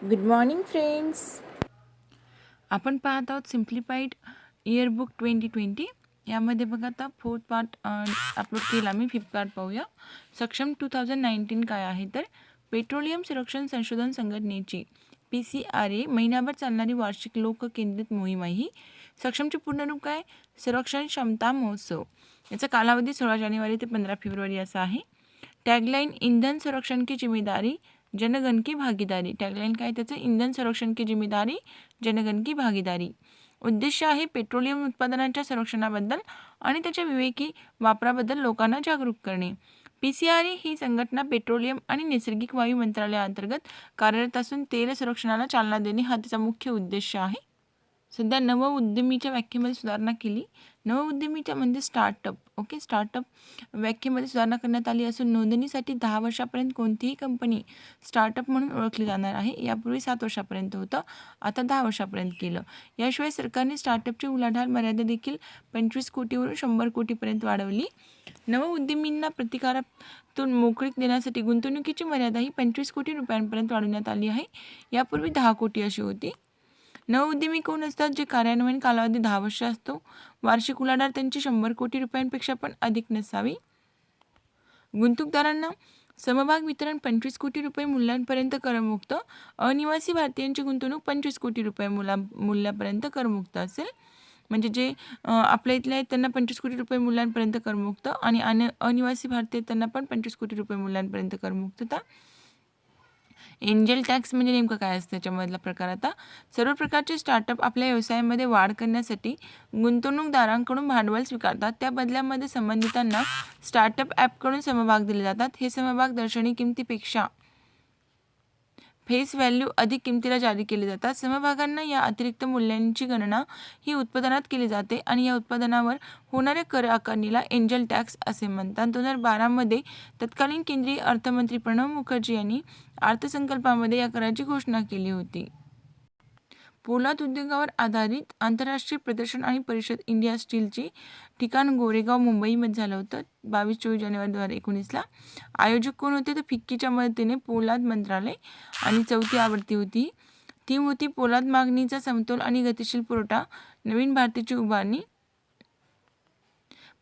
Good morning friends. आपण पाहत आहोत सिम्प्लिफाईड इयरबुक 2020. यामध्ये बघा आता फोर्थ पार्ट अपलोड केला मी. फिफ्थ पार्ट पाहूया. सक्षम 2019 काय आहे तर पेट्रोलियम संरक्षण संशोधन संघटनेची PCRA महिनाभर चालणारी वार्षिक लोककेंद्रित मोहीम आहे ही. सक्षमचे पूर्ण रूप काय? संरक्षण क्षमता महोत्सव. याचा कालावधी 16 जानेवारी ते 15 फेब्रुवारी असा आहे. टॅगलाईन इंधन संरक्षण की जिम्मेदारी जनगण की भागीदारी. टॅगलाईन काय त्याचं? इंधन संरक्षण की जिम्मेदारी जनगण की भागीदारी. उद्देश आहे पेट्रोलियम उत्पादनांच्या संरक्षणाबद्दल आणि त्याच्या विवेकी वापराबद्दल लोकांना जागरूक करणे. PCRA ही संघटना पेट्रोलियम आणि नैसर्गिक वायू मंत्रालयाअंतर्गत कार्यरत असून तेल संरक्षणाला चालना देणे हा त्याचा मुख्य उद्देश आहे. सध्या नवउद्यमीच्या व्याख्येमध्ये सुधारणा केली. नवउद्यमीच्या म्हणजे स्टार्टअप. ओके, स्टार्टअप व्याख्येमध्ये सुधारणा करण्यात आली असून नोंदणीसाठी 10 वर्षापर्यंत कोणतीही कंपनी स्टार्टअप म्हणून ओळखली जाणार आहे. यापूर्वी 7 वर्षापर्यंत होतं, आता 10 वर्षापर्यंत केलं. याशिवाय सरकारने स्टार्टअपची उलाढाल मर्यादा देखील 25 कोटीवरून 100 कोटीपर्यंत वाढवली. नवउद्यमींना प्रतिकारातून मोकळीक देण्यासाठी गुंतवणुकीची मर्यादाही 25 कोटी रुपयांपर्यंत वाढवण्यात आली आहे. यापूर्वी 10 कोटी अशी होती. नवउद्यमी कोण असतात? जे कार्यान्वयन कालावधी 10 वर्ष असतो. वार्षिक उलाढाल त्यांची 100 कोटी रुपयांपेक्षा पण अधिक नसावी. गुंतवणूकदारांना समभाग वितरण 25 कोटी रुपये मूल्यापर्यंत करमुक्त. अनिवासी भारतीयांची गुंतवणूक 25 कोटी रुपये मूल्यापर्यंत करमुक्त असेल. म्हणजे जे आपल्या इथले आहेत त्यांना 25 कोटी रुपये मूल्यापर्यंत करमुक्त आणि अनिवासी भारतीय त्यांना पण 25 कोटी रुपये मूल्यापर्यंत करमुक्तता. एंजल टॅक्स म्हणजे नेमकं काय असतं त्याच्यामधला प्रकार? आता सर्व प्रकारचे स्टार्टअप आपल्या व्यवसायामध्ये वाढ करण्यासाठी गुंतवणूकदारांकडून भांडवल स्वीकारतात. त्या बदल्यामध्ये संबंधितांना स्टार्टअप ॲपकडून समभाग दिले जातात. हे समभाग दर्शनी किमतीपेक्षा फेस व्हॅल्यू अधिक किमतीला जारी केले जातात. समभागांना या अतिरिक्त मूल्यांची गणना ही उत्पादनात केली जाते आणि या उत्पादनावर होणाऱ्या कर आकारणीला एंजल टॅक्स असे म्हणतात. 2012 मध्ये तत्कालीन केंद्रीय अर्थमंत्री प्रणव मुखर्जी यांनी अर्थसंकल्पामध्ये या कराची घोषणा केली होती. पोलाद उद्योगावर आधारित आंतरराष्ट्रीय प्रदर्शन आणि परिषद इंडिया स्टीलची ठिकाण गोरेगाव मुंबईमध्ये झालं होतं 22-24 जानेवारी 2019ला. आयोजक कोण होते तर फिक्कीच्या मदतीने पोलाद मंत्रालय. आणि 4थी आवृत्ती होती. थीम होती पोलाद मागणीचा समतोल आणि गतिशील पुरवठा नवीन भारताची उभारणी.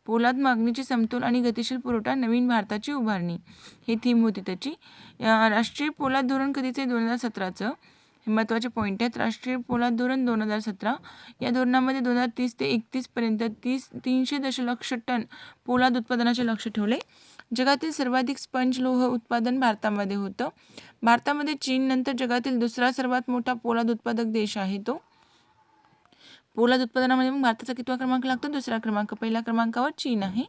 पोलाद मागणीची समतोल आणि गतिशील पुरवठा नवीन भारताची उभारणी ही थीम होती त्याची. राष्ट्रीय पोलाद धोरण कधीचे? 2017चं. हे महत्त्वाचे पॉईंट आहेत. राष्ट्रीय पोलाद धोरण 2017. या धोरणामध्ये 2030 ते 31 पर्यंत 300 दशलक्ष टन पोलाद उत्पादनाचे लक्ष्य ठेवले. जगातील सर्वाधिक स्पंज लोह उत्पादन भारतामध्ये होतं. भारतामध्ये चीननंतर जगातील दुसरा सर्वात मोठा पोलाद उत्पादक देश आहे तो. पोलाद उत्पादनामध्ये मग भारताचा कितवा क्रमांक लागतो? दुसरा क्रमांक. पहिल्या क्रमांकावर चीन आहे.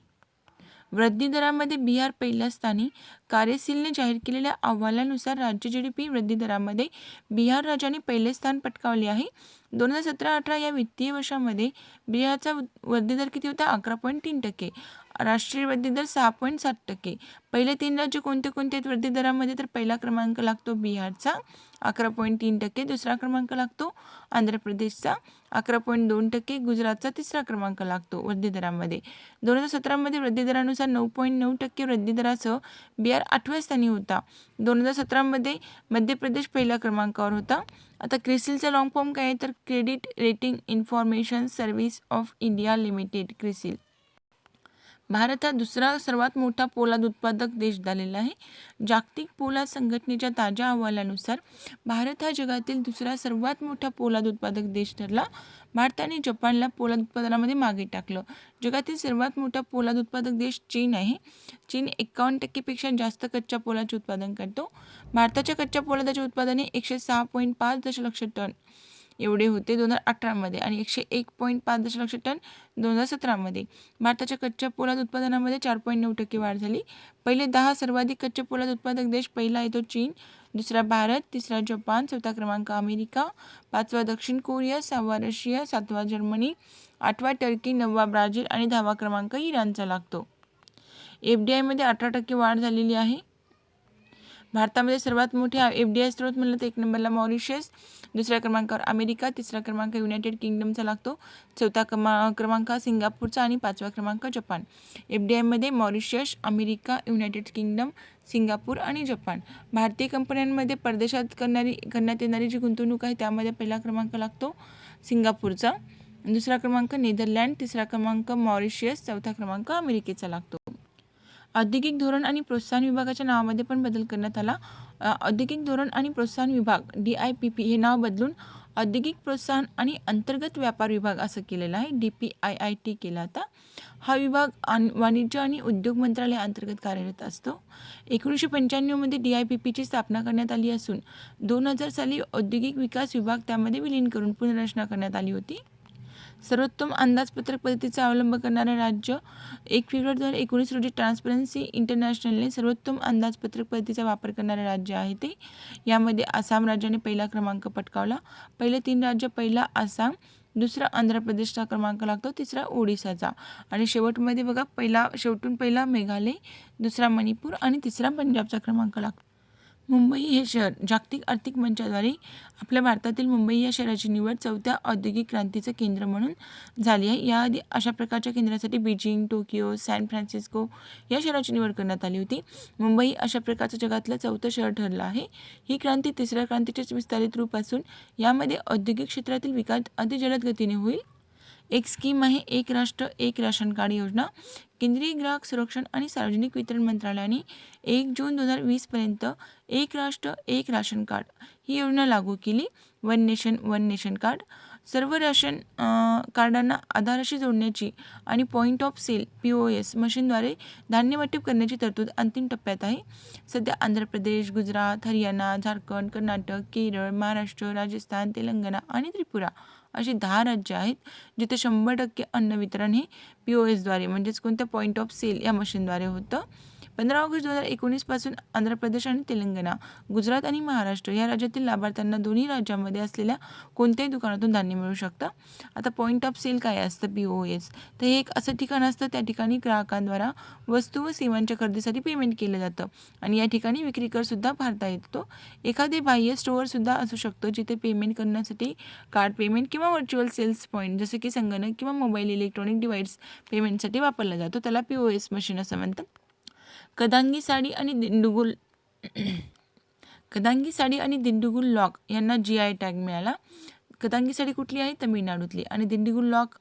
वृद्धी दरामध्ये बिहार पहिल्या स्थानी. कार्यशीलने जाहीर केलेल्या अहवालानुसार राज्य GDP वृद्धी दरामध्ये बिहार राज्याने पहिले स्थान पटकावले आहे. 2017-18 या वित्तीय वर्षामध्ये बिहारचा वृद्धी दर किती होता? 11.3%. राष्ट्रीय वृद्धी दर 6.7%. पहिले 3 राज्य कोणते कोणते आहेत वृद्धी दरामध्ये? तर पहिला क्रमांक लागतो बिहारचा 11.3%. दुसरा क्रमांक लागतो आंध्र प्रदेशचा 11.2%. गुजरातचा तिसरा क्रमांक लागतो वृद्धी दरामध्ये. 2017 मध्ये वृद्धी दरानुसार 9.9% वृद्धी दरासह बिहार 8व्या स्थानी होता. 2017 मध्ये मध्य प्रदेश पहिल्या क्रमांकावर होता. आता क्रिसिलचा लॉंग फॉर्म काय आहे तर credit rating information service of India limited. CRISIL. Bharat हा दुसरा सर्वात मोठा पोलाद उत्पादक देश झालेला आहे. जागतिक पोलाद संघटनेच्या ताज्या अहवालानुसार भारत हा जगातील दुसरा सर्वात मोठा पोलाद उत्पादक देश ठरला. भारताने जपानला पोलाद उत्पादनामध्ये मागे टाकलं. जगातील सर्वात मोठा पोलाद उत्पादक देश चीन आहे. चीन 51% पेक्षा जास्त कच्च्या पोलादाचे उत्पादन करतो. भारताच्या कच्च्या पोलादाचे उत्पादन 106.5 दशलक्ष टन एवढे होते 2018 मध्ये आणि 101.5 दशलक्ष टन 2017 मध्ये. भारताच्या कच्च्या पोलाद उत्पादनामध्ये 4.9% वाढ झाली. पहिले 10 सर्वाधिक कच्चे पोलाद उत्पादक देश. पहिला येतो चीन, दुसरा भारत, तिसरा जपान, चौथा क्रमांक अमेरिका, 5वा दक्षिण कोरिया, 6वा रशिया, 7वा जर्मनी, 8वा टर्की, 9वा ब्राझील आणि 10वा क्रमांक इराणचा लागतो. FDI मध्ये 18% वाढ झालेली आहे. भारतामध्ये सर्वात मोठे FDI स्रोत म्हणलं तर 1 नंबरला मॉरिशस, दुसऱ्या क्रमांकावर अमेरिका, तिसरा क्रमांक युनायटेड किंगडमचा लागतो, चौथा क्रमांक सिंगापूरचा आणि 5वा क्रमांक जपान. FDI मध्ये Mauritius, America, United kingdom, Singapore आणि जपान. भारतीय कंपन्यांमध्ये परदेशात करण्यात येणारी जी गुंतवणूक आहे त्यामध्ये पहिला क्रमांक लागतो सिंगापूरचा, दुसरा क्रमांक नेदरलँड, तिसरा क्रमांक मॉरिशस, चौथा क्रमांक अमेरिकेचा लागतो. औद्योगिक धोरण आणि प्रोत्साहन विभागाच्या नावामध्ये पण बदल करण्यात आला. औद्योगिक धोरण आणि प्रोत्साहन विभाग DIPP हे नाव बदलून औद्योगिक प्रोत्साहन आणि अंतर्गत व्यापार विभाग असं केलेलं आहे. DPIIT केला आता. हा विभाग वाणिज्य आणि उद्योग मंत्रालय अंतर्गत कार्यरत असतो. 1995 मध्ये DIPPची स्थापना करण्यात आली असून 2000 साली औद्योगिक विकास विभाग त्यामध्ये विलीन करून पुनर्रचना करण्यात आली होती. सर्वोत्तम अंदाजपत्रक पद्धतीचा अवलंब करणारे राज्य 1 फेब्रुवारी 2019 रोजी ट्रान्सपरन्सी इंटरनॅशनलने सर्वोत्तम अंदाजपत्रक पद्धतीचा वापर करणारे राज्य आहे ते. यामध्ये आसाम राज्याने पहिला क्रमांक पटकावला. पहिले 3 राज्य, पहिला आसाम, दुसरा आंध्र प्रदेशचा क्रमांक लागतो, तिसरा ओडिसाचा आणि शेवटमध्ये बघा शेवटून पहिला मेघालय, दुसरा मणिपूर आणि तिसरा पंजाबचा क्रमांक लागतो. मुंबई हे शहर जागतिक आर्थिक मंचाद्वारे आपल्या भारतातील मुंबई या शहराची निवड 4थ्या औद्योगिक क्रांतीचं केंद्र म्हणून झाली आहे. याआधी अशा प्रकारच्या केंद्रासाठी बीजिंग, टोकियो, सॅन फ्रान्सिस्को या शहराची निवड करण्यात आली होती. मुंबई अशा प्रकारचं जगातलं 4थं शहर ठरलं आहे. ही क्रांती तिसऱ्या क्रांतीचेच विस्तारित रूप असून यामध्ये औद्योगिक क्षेत्रातील विकास अति जलद गतीने होईल. एक स्कीम आहे एक राष्ट्र एक राशन कार्ड योजना. केंद्रीय ग्राहक संरक्षण आणि सार्वजनिक वितरण मंत्रालयाने 1 जून 2020 पर्यंत एक राष्ट्र एक राशन कार्ड ही योजना लागू केली. One nation card. सर्व राशन कार्डांना आधाराशी जोडण्याची आणि पॉईंट ऑफ सेल POS मशीनद्वारे धान्य वाटप करण्याची तरतूद अंतिम टप्प्यात आहे. सध्या आंध्र प्रदेश, गुजरात, हरियाणा, झारखंड, कर्नाटक, केरळ, महाराष्ट्र, राजस्थान, तेलंगणा आणि त्रिपुरा अशी 10 राज्य आहेत जिथे 100% अन्न वितरण हे POSद्वारे म्हणजेच कोणत्या पॉईंट ऑफ सेल या मशीनद्वारे होतं. 15 ऑगस्ट 2019 पासून आंध्र प्रदेश आणि तेलंगणा, गुजरात आणि महाराष्ट्र या राज्यातील लाभार्थ्यांना दोन्ही राज्यांमध्ये असलेल्या कोणत्याही दुकानातून धान्य मिळू शकतं. आता पॉईंट ऑफ सेल काय असतं POS, तर हे एक असं ठिकाण असतं त्या ठिकाणी ग्राहकांद्वारा वस्तू व सेवांच्या खरेदीसाठी पेमेंट केलं जातं आणि या ठिकाणी विक्री करसुद्धा भरता येतो. एखादे बाह्य स्टोअरसुद्धा असू शकतं जिथे पेमेंट करण्यासाठी कार्ड पेमेंट किंवा व्हर्च्युअल सेल्स पॉईंट जसे की संगणक किंवा मोबाईल इलेक्ट्रॉनिक डिव्हाइस पेमेंटसाठी वापरला जातो, त्याला POS मशीन असं म्हणतात. कदांगी साडी आणि दिंडुगुल लॉक यांना GI टॅग मिळाला. कदांगी साडी कुठली आहे? तमिळनाडूतली. आणि दिंडुगुल लॉक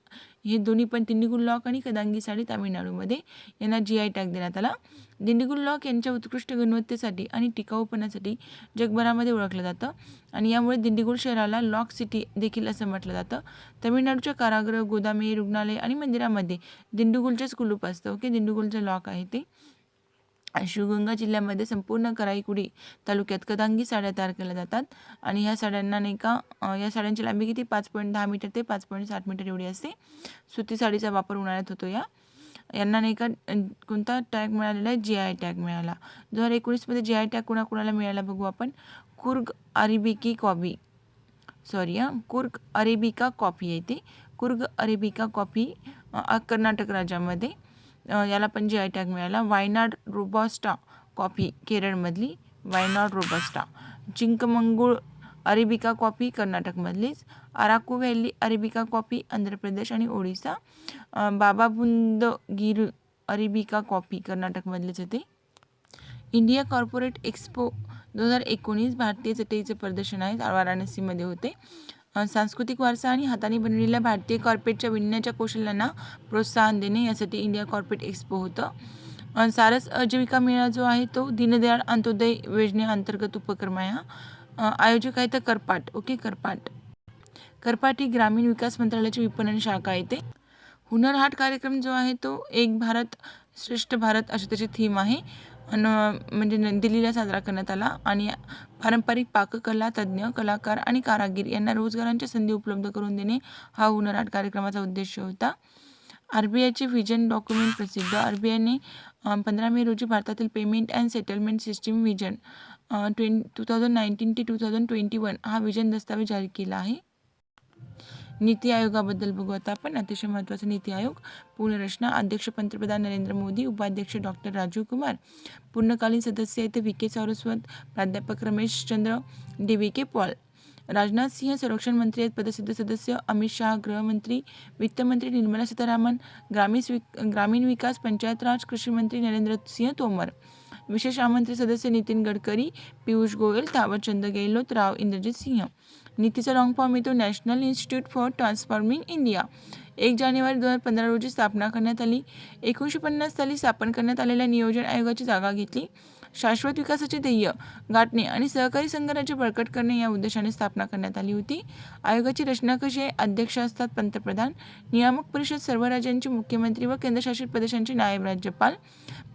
हे दोन्ही पण दिंडुगुल लॉक आणि कदांगी साडी तामिळनाडूमध्ये यांना GI टॅग देण्यात आला. दिंडुगुल लॉक यांच्या उत्कृष्ट गुणवत्तेसाठी आणि टिकाऊपणासाठी जगभरामध्ये ओळखलं जातं आणि यामुळे दिंडुगुल शहराला लॉक सिटी देखील असं म्हटलं जातं. तामिळनाडूच्या कारागृह, गोदामे, रुग्णालय आणि मंदिरामध्ये दिंडुगुलचेच कुलूप असतं. ओके, दिंडुगुलचं लॉक आहे ते. शिवगंगा जिल्ह्यामध्ये संपूर्ण कराईकुडी तालुक्यात कदांगी साड्या तयार केल्या जातात आणि ह्या साड्यांना नाही का या साड्यांची लांबी किती 5.10 मीटर ते 5.60 मीटर एवढी असते. सुती साडीचा वापर उन्हाळ्यात होतो. यांना नाही का कोणता टॅग मिळालेला आहे? GI टॅग मिळाला. 2019 मध्ये GI टॅग कुणाकुणाला मिळाला बघू आपण. कुर्ग अरेबिका कॉफी आहे ते. कुर्ग अरेबिका कॉफी कर्नाटक राज्यामध्ये याला पण GI टॅग मिळाला. वायनाड रोबस्टा कॉफी केरळमधली Wayanad robusta. Chikmagalur arabica coffee कर्नाटकमधलीच. Araku valley arabica coffee Andhra Pradesh आणि ओडिसा. बाबाबुंदगिरी अरेबिका कॉफी कर्नाटकमधलेच आहे ते. इंडिया कॉर्पोरेट एक्स्पो 2019 भारतीय चटईचे प्रदर्शन आहे, वाराणसीमध्ये होते. सांस्कृतिक वारसा आणि हाताने बनवलेल्या भारतीय कॉर्पेटच्या विणण्याच्या कौशल्यांना प्रोत्साहन देणे यासाठी इंडिया कॉर्पेट एक्स्पो होतं. सारस आजीविका मेळा जो आहे तो दीनदयाळ अंत्योदय योजनेअंतर्गत उपक्रम आहे. आयोजक आहे तर करपाट. ओके, करपाट ही ग्रामीण विकास मंत्रालयाची विपणन शाखा आहे ते. हुनर हाट कार्यक्रम जो आहे तो एक भारत श्रेष्ठ भारत अशी त्याची थीम आहे म्हणजे दिल्लीला साजरा करण्यात आला आणि पारंपरिक पाककला तज्ज्ञ, कलाकार आणि कारागीर यांना रोजगारांच्या संधी उपलब्ध करून देणे हा हुनर हाट कार्यक्रमाचा उद्देश होता. RBIचे व्हिजन डॉक्युमेंट प्रसिद्ध. RBIने 15 मे रोजी भारतातील payment and settlement system vision 2019 ते 2021 हा व्हिजन दस्तावेज जारी केला आहे. नीती आयोगाबद्दल बघू आता आपण. अतिशय महत्त्वाचा नीती आयोग. पुनर्रचना. अध्यक्ष पंतप्रधान नरेंद्र मोदी, उपाध्यक्ष डॉक्टर राजीव कुमार, पूर्णकालीन सदस्य आहेत व्ही के सारस्वत, प्राध्यापक Ramesh Chandra D V K Paul. Rajnath Singh संरक्षण मंत्री आहेत पदसिद्ध सदस्य. अमित शहा गृहमंत्री, वित्तमंत्री निर्मला सीतारामन, ग्रामीण विकास पंचायत राज कृषी मंत्री नरेंद्र सिंह तोमर. विशेष आमंत्रित सदस्य नितीन गडकरी, पियुष गोयल, थावरचंद गेहलोत, राव इंद्रजित सिंह. नीतीचा लॉंग फॉर्म येतो national institute for transforming India. 1 जानेवारी 2015 रोजी स्थापना करण्यात आली. 1950 साली स्थापन करण्यात आलेल्या नियोजन आयोगाची जागा घेतली. शाश्वत विकासाचे ध्येय गाठणे आणि सहकारी संघराज्य बळकट करणे या उद्देशाने स्थापना करण्यात आली होती. आयोगाची रचना कशी आहे? अध्यक्ष असतात पंतप्रधान. नियामक परिषद सर्व राज्यांचे मुख्यमंत्री व केंद्रशासित प्रदेशांचे नायब राज्यपाल.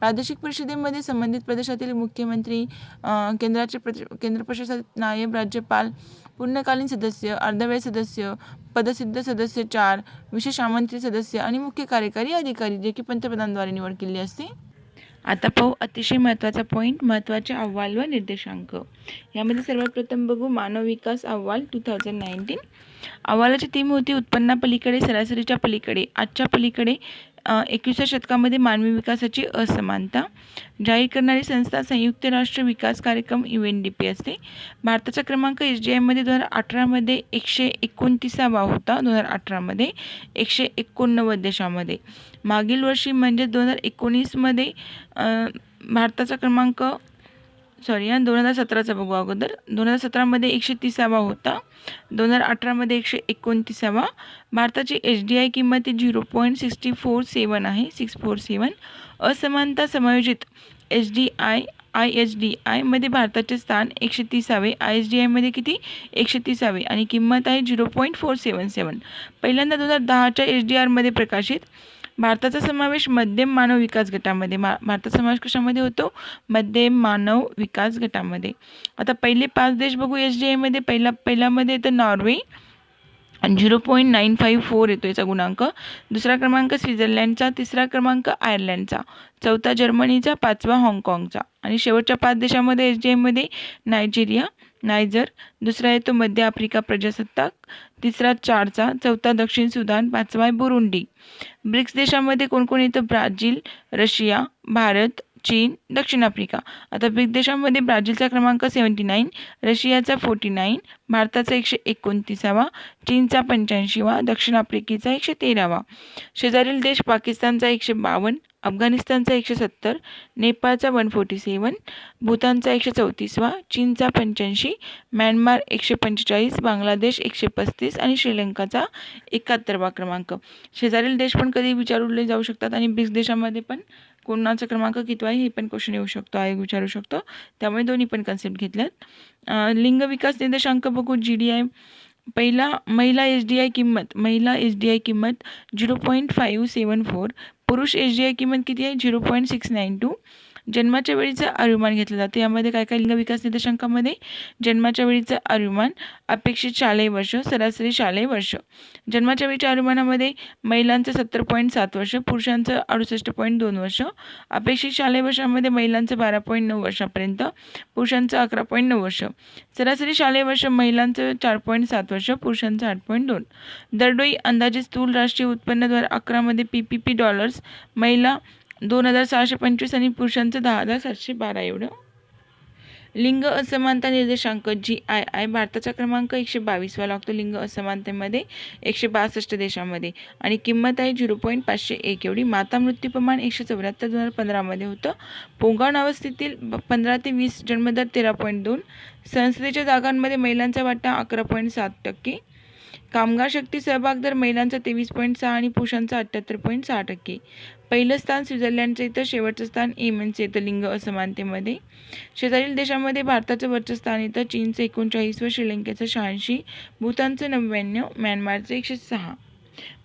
प्रादेशिक परिषदेमध्ये संबंधित प्रदेशातील मुख्यमंत्री, केंद्र प्रशासित नायब राज्यपाल, पूर्णकालीन सदस्य, अर्धवेळ सदस्य, पदसिद्ध सदस्य 4, विशेष आमंत्रित सदस्य आणि मुख्य कार्यकारी अधिकारी जे की पंतप्रधानाद्वारे निवड केलेली असते. आता पाहू अतिशय महत्त्वाचा पॉईंट, महत्त्वाचे अहवाल व निर्देशांक. यामध्ये सर्वात प्रथम बघू मानव विकास अहवाल 2019. अहवालाची थीम होती उत्पन्नापलीकडे, सरासरीच्या पलीकडे, आजच्या पलीकडे 21व्या शतकामध्ये मानवी विकासाची असमानता. जाहीर करणारी संस्था संयुक्त राष्ट्र विकास कार्यक्रम UNDP असते. भारताचा क्रमांक SDI-मध्ये 2018मध्ये 129वा होता. 2018मध्ये 189 देशामध्ये. मागील वर्षी म्हणजे 2019मध्ये भारताचा क्रमांक 2017चा बघू अगोदर. 2017मध्ये 130वा होता. 2018मध्ये 129वा. भारताची SDI किंमत 0.647 आहे. 647. असमानता समायोजित ISDI मध्ये भारताचे स्थान 130वे. ISDI-मध्ये किती? 130वे आणि किंमत आहे 0.477. पहिल्यांदा 2010च्या SDR-मध्ये प्रकाशित. भारताचा समावेश मध्यम मानव विकास गटामध्ये. भारताचा समावेश कशामध्ये होतो? मध्यम मानव विकास गटामध्ये. आता पहिले 5 देश बघू SDI-मध्ये. पहिल्यामध्ये येतं नॉर्वे 0.954 येतो याचा गुणांक. दुसरा क्रमांक स्वित्झर्लंडचा, तिसरा क्रमांक आयर्लंडचा, चौथा जर्मनीचा, पाचवा हाँगकाँगचा आणि शेवटच्या 5 देशामध्ये SDI-मध्ये नायजर, दुसरा येतो मध्य आफ्रिका प्रजासत्ताक, तिसरा चाडचा, चौथा दक्षिण सुदान, पाचवा आहे बुरुंडी. ब्रिक्स देशामध्ये कोण कोण येतं? ब्राझील, रशिया, भारत, चीन, दक्षिण आफ्रिका. आता ब्रिक्स देशामध्ये ब्राझीलचा क्रमांक 79, रशियाचा 49, भारताचा 129वा, चीनचा 85वा, दक्षिण आफ्रिकेचा 113वा. शेजारील देश पाकिस्तानचा 152, अफगाणिस्तानचा 170, नेपाळचा 147, भूतानचा 134वा, चीनचा 85, म्यानमार 145, बांगलादेश 135 आणि श्रीलंकाचा 71वा क्रमांक. शेजारील देश पण कधी विचारले जाऊ शकतात आणि ब्रिक्स देशामध्ये पण कोणाचा क्रमांक किती आहे हे पण क्वेश्चन येऊ शकतो, आयोग विचारू शकतो. त्यामुळे दोन्ही पण कन्सेप्ट घेतल्यात. लिंग विकास निर्देशांक बघू. GDI. पहिला महिला SDI किंमत 0.574. पुरुष SDI किंमत किती आहे? 0.692. जन्माच्या वेळीचं आयुर्मान घेतलं जातं. यामध्ये काय काय लिंग विकास निर्देशांकामध्ये? जन्माच्या वेळीचं आयुर्मान, अपेक्षित शालेय वर्ष, सरासरी शालेय वर्ष. जन्माच्या वेळीच्या आयुर्मानामध्ये महिलांचं 70.7 वर्ष, पुरुषांचं 68.2 वर्ष. अपेक्षित शालेय वर्षामध्ये महिलांचं 12.9 वर्षापर्यंत, पुरुषांचं 11.9 वर्ष. सरासरी शालेय वर्ष महिलांचं 4.7 वर्ष, पुरुषांचं 8.2. दरडोई अंदाजे स्थूल राष्ट्रीय उत्पन्न 2011मध्ये PPP डॉलर्स, महिला 2625 आणि पुरुषांचं 10,712 एवढं. लिंग असमानता निर्देशांक GII. भारताचा क्रमांक 122वा लागतो लिंग असमानतेमध्ये 162 देशामध्ये आणि किंमत आहे 0.501 एवढी. माता मृत्यू प्रमाण 174 2015मध्ये होतं. पोंगाण अवस्थेतील 15 ते 20 जन्मदर 13.2. संसदेच्या जागांमध्ये महिलांचा वाटा 11.7%. कामगार शक्ती सहभाग दर महिलांचा 23.6 आणि पुरुषांचा 78.6%. पहिलं स्थान स्वित्झर्लंडचं येतं, शेवटचं स्थान येमेनचं येतं लिंग असमानतेमध्ये. शेजारील देशामध्ये भारताचं वरचं स्थान येतं, चीनचं 39 व श्रीलंकेचं 86, भूतानचं 99, म्यानमारचं 106.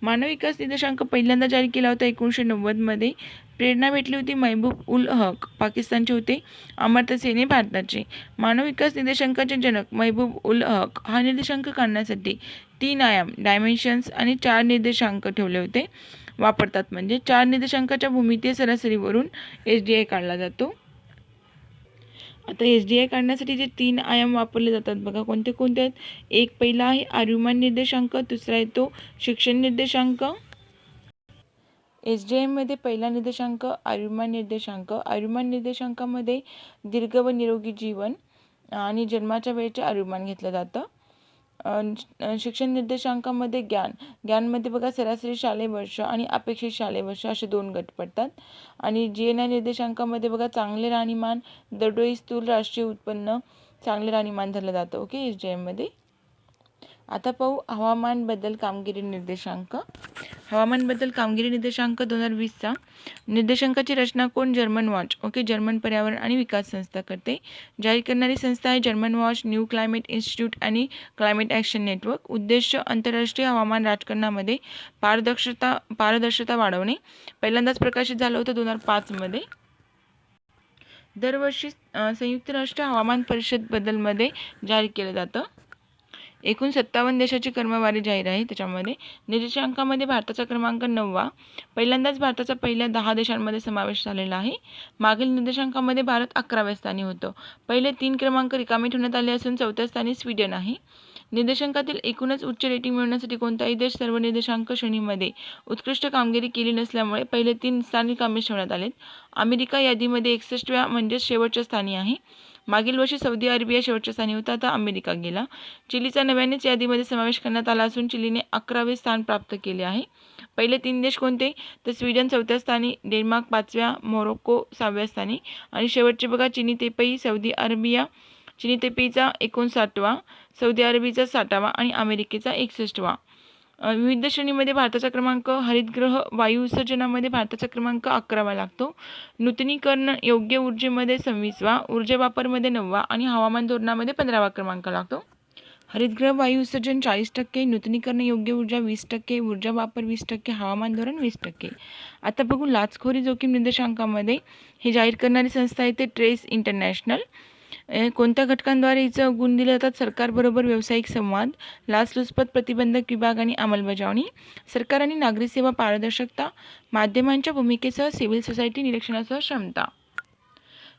मानव विकास निर्देशांक पहिल्यांदा जारी केला होता 1990मध्ये. प्रेरणा भेटली होती महबूब उल हक, पाकिस्तानचे होते. अमर्त्य सेन हे भारताचे. मानव विकास निर्देशांकाचे जनक महबूब उल हक हा निर्देशांक काढण्यासाठी 3 आयाम डायमेन्शन्स आणि 4 निर्देशांक ठेवले होते. वापरतात म्हणजे 4 निर्देशांकाच्या भूमितीय सरासरीवरून SDI काढला जातो. आता SDI काढण्यासाठी जे 3 आयाम वापरले जातात बघा, कोणते कोणते आहेत? एक पहिला आहे आयुर्मान निर्देशांक, दुसरा आहे तो शिक्षण निर्देशांक. SDI मध्ये पहिला निर्देशांक आयुर्मान निर्देशांक. आयुर्मान निर्देशांकामध्ये दीर्घ व निरोगी जीवन आणि जन्माच्या वेळेचे आयुर्मान घेतलं जातं. शिक्षण निर्देशांकामध्ये ज्ञानमध्ये बघा सरासरी शालेय वर्ष आणि अपेक्षित शालेय वर्ष असे 2 गट पडतात. आणि GNI निर्देशांकामध्ये बघा चांगले राहणीमान, दरडोई स्थूल राष्ट्रीय उत्पन्न, चांगले राहणीमान धरलं जातं. ओके, SDI मध्ये. आता पाहू हवामान बदल कामगिरी निर्देशांक. हवामान बदल कामगिरी निर्देशांक 2020चा निर्देशांकाची रचना कोण? German watch. ओके, जर्मन पर्यावरण आणि विकास संस्था करते. जाहीर करणारी संस्था आहे German watch, new climate institute आणि क्लायमेट ॲक्शन नेटवर्क. उद्देश आंतरराष्ट्रीय हवामान राजकारणामध्ये पारदर्शकता वाढवणे. पहिल्यांदाच प्रकाशित झालं होतं 2005 मध्ये. दरवर्षी संयुक्त राष्ट्र हवामान परिषद बदलमध्ये जाहीर केलं जातं. एकूण 57 देशाची क्रमवारी जाहीर आहे. त्याच्यामध्ये निर्देशांकामध्ये भारताचा क्रमांक 9वा. पहिल्यांदाच भारताचा पहिल्या 10 देशांमध्ये समावेश झालेला आहे. मागील निर्देशांकामध्ये भारत 11व्या स्थानी होतं. पहिले 3 क्रमांक रिकामे ठेवण्यात आले असून 4थ्या स्थानी स्वीडन आहे. निर्देशांकातील एकूणच उच्च रेटिंग मिळवण्यासाठी कोणताही देश सर्व निर्देशांक श्रेणीमध्ये उत्कृष्ट कामगिरी केली नसल्यामुळे पहिले 3 स्थान रिकामे ठेवण्यात आलेत. अमेरिका यादीमध्ये 61व्या म्हणजेच शेवटच्या स्थानी आहे. मागील वर्षी सौदी अरेबिया शेवटच्या स्थानी होता, आता अमेरिका गेला. चिलीचा नव्यानेच यादीमध्ये समावेश करण्यात आला असून चिलीने 11वे स्थान प्राप्त केले आहे. पहिले 3 देश कोणते? तर स्वीडन 4थ्या स्थानी, डेन्मार्क 5व्या, मोरोक्को 6व्या स्थानी आणि शेवटचे बघा चिनी तैपेई, सौदी अरेबिया. चिनी तैपेईचा 59वा, सौदी अरेबियाचा 60वा आणि अमेरिकेचा 61वा. विविध श्रेणीमध्ये भारताचा क्रमांक, हरितगृह वायू उत्सर्जनामध्ये भारताचा क्रमांक 11वा लागतो. नूतनीकरण योग्य ऊर्जेमध्ये 26वा, ऊर्जा वापरमध्ये 9वा आणि हवामान धोरणामध्ये 15वा क्रमांक लागतो. हरितगृह वायू उत्सर्जन 40%, नूतनीकरण योग्य ऊर्जा 20%, ऊर्जा वापर 20%, हवामान धोरण 20%. आता बघू लाचखोरी जोखीम निर्देशांकामध्ये हे जाहीर करणारी संस्था आहे ते ट्रेस इंटरनॅशनल. कोणत्या घटकांद्वारे हिचं गुण दिले जातात? सरकारबरोबर व्यावसायिक संवाद, लाचलुचपत प्रतिबंधक विभाग आणि अंमलबजावणी, सरकार आणि नागरी सेवा पारदर्शकता, माध्यमांच्या भूमिकेसह सिव्हिल सोसायटी निरीक्षणासह क्षमता.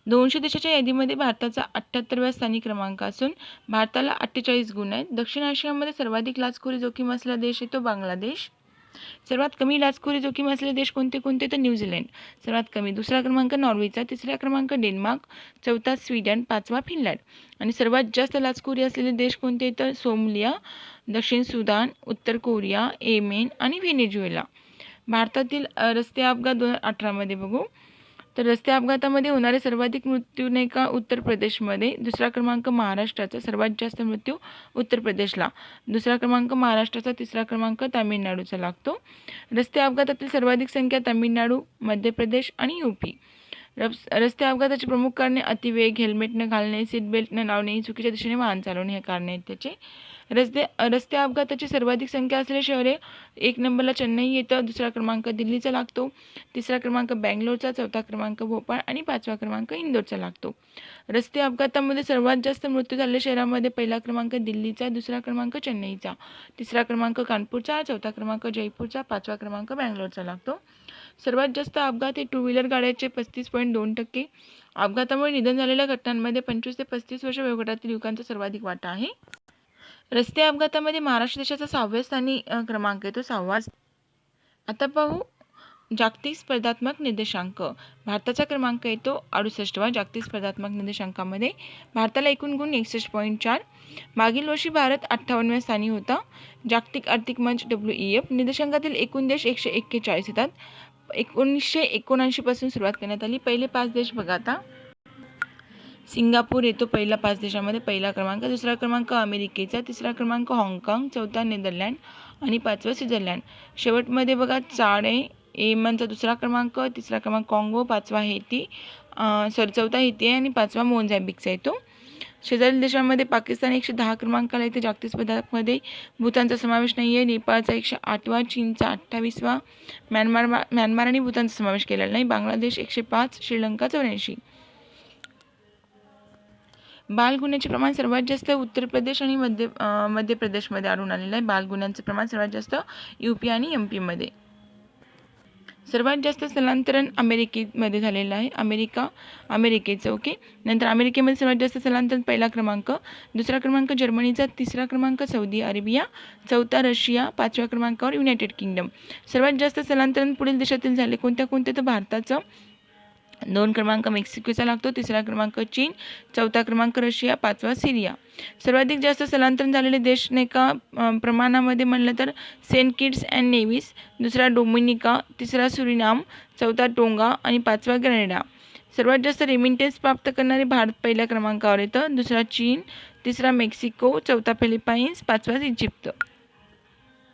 200 देशाच्या यादीमध्ये भारताचा 78व्या स्थानी क्रमांक असून भारताला 48 गुण आहेत. दक्षिण आशियामध्ये सर्वाधिक लाचखोरी जोखीम असलेला देश आहे तो बांगलादेश. सर्वात कमी लाचखोरी जोखीम असलेले देश कोणते कोणते? तर न्यूझीलंड सर्वात कमी. दुसरा क्रमांक नॉर्वेचा, तिसरा क्रमांक डेन्मार्क, चौथा स्वीडन, 5वा फिनलंड. आणि सर्वात जास्त लाचखोरी असलेले देश कोणते? तर सोमालिया, दक्षिण सुदान, उत्तर कोरिया, येमेन आणि व्हेनेझुएला. भारतातील रस्ते अपघात 2018 मध्ये बघू तर रस्ते अपघातामध्ये होणारे सर्वाधिक मृत्यू नाही का उत्तर प्रदेशमध्ये. दुसरा क्रमांक महाराष्ट्राचा, सर्वात जास्त मृत्यू उत्तर प्रदेशला. दुसरा क्रमांक महाराष्ट्राचा, तिसरा क्रमांक तामिळनाडूचा लागतो. रस्ते अपघातातील सर्वाधिक संख्या तामिळनाडू, मध्य प्रदेश आणि UP. रस्ते अपघाताची प्रमुख कारणे अतिवेग, हेल्मेट न घालणे, सीट बेल्ट न लावणे, चुकीच्या दिशेने वाहन चालवणे हे कारणे आहेत त्याचे. रस्ते अपघाताची सर्वाधिक संख्या असलेले शहरे 1 नंबरला चेन्नई येतं, दुसरा क्रमांक दिल्लीचा लागतो, तिसरा क्रमांक बँगलोरचा, चौथा क्रमांक भोपाळ आणि 5वा क्रमांक इंदोरचा लागतो. रस्ते अपघातामध्ये सर्वात जास्त मृत्यू झालेल्या शहरामध्ये पहिला क्रमांक दिल्लीचा, दुसरा क्रमांक चेन्नईचा, तिसरा क्रमांक कानपूरचा, चौथा क्रमांक जयपूरचा, 5वा क्रमांक बँगलोरचा लागतो. सर्वात जास्त अपघात हे 2 व्हीलर गाड्याचे 35.2%. अपघातामुळे निधन झालेल्या घटनांमध्ये 25 ते 35 वर्ष वयोगटातील युवकांचा सर्वाधिक वाटा आहे. रस्ते अपघातामध्ये महाराष्ट्र देशाचा 6व्या स्थानी क्रमांक आहे तो 6वा. आता पाहू जागतिक स्पर्धात्मक निर्देशांक. भारताचा क्रमांक आहे तो 68वा. जागतिक स्पर्धात्मक निर्देशांकामध्ये भारताला एकूण गुण 61.4. मागील वर्षी भारत 58व्या स्थानी होता. जागतिक आर्थिक मंच WEF निर्देशांकातील एकूण देश 141 येतात. 1979 पासून सुरुवात करण्यात आली. पहिले 5 देश बघा आता. सिंगापूर येतो पहिला 5 देशामध्ये, पहिला क्रमांक. दुसरा क्रमांक अमेरिकेचा, तिसरा क्रमांक हाँगकाँग, चौथा नेदरलँड आणि 5वा स्वित्झर्लंड. शेवटमध्ये बघा चाड आहे. येमनचा दुसरा क्रमांक, तिसरा क्रमांक काँगो, 5वा चौथा हेती आहे आणि 5वा मोझाम्बिकचा येतो. शेजारील देशांमध्ये पाकिस्तान 110 क्रमांकाला येते जागतिक स्पर्धामध्ये. भूतानचा समावेश नाही आहे. नेपाळचा 108वा, चीनचा 28वा, म्यानमार आणि भूतानचा समावेश केलेला नाही. बांगलादेश 105, श्रीलंका 84. बालगुन्ह्याचे प्रमाण सर्वात जास्त उत्तर प्रदेश आणि मध्य प्रदेशमध्ये आढळून आलेलं आहे. बालगुन्ह्यांचे प्रमाण सर्वात जास्त UP आणि MP मध्ये. सर्वात जास्त स्थलांतरण अमेरिकेमध्ये झालेलं आहे, अमेरिकेचं. ओके. नंतर अमेरिकेमध्ये सर्वात जास्त स्थलांतरण पहिला क्रमांक, दुसरा क्रमांक जर्मनीचा, तिसरा क्रमांक सौदी अरेबिया, चौथा रशिया, पाचव्या क्रमांकावर युनायटेड किंगडम. सर्वात जास्त स्थलांतरण पुढील देशातील झाले, कोणत्या तर भारताचं 2 क्रमांक मेक्सिकोचा लागतो, तिसरा क्रमांक चीन, चौथा क्रमांक रशिया, पाचवा सिरिया. सर्वाधिक जास्त स्थलांतरण झालेले देश नाही का प्रमाणामध्ये म्हणलं तर सेंट किट्स अँड नेव्हिस, दुसरा डोमिनिका, तिसरा सुरिनाम, चौथा टोंगा आणि पाचवा ग्रेनेडा. सर्वात जास्त रेमिटेन्स प्राप्त करणारे भारत पहिल्या क्रमांकावर येतं, दुसरा चीन, तिसरा मेक्सिको, चौथा फिलिपाईन्स, पाचवा इजिप्त.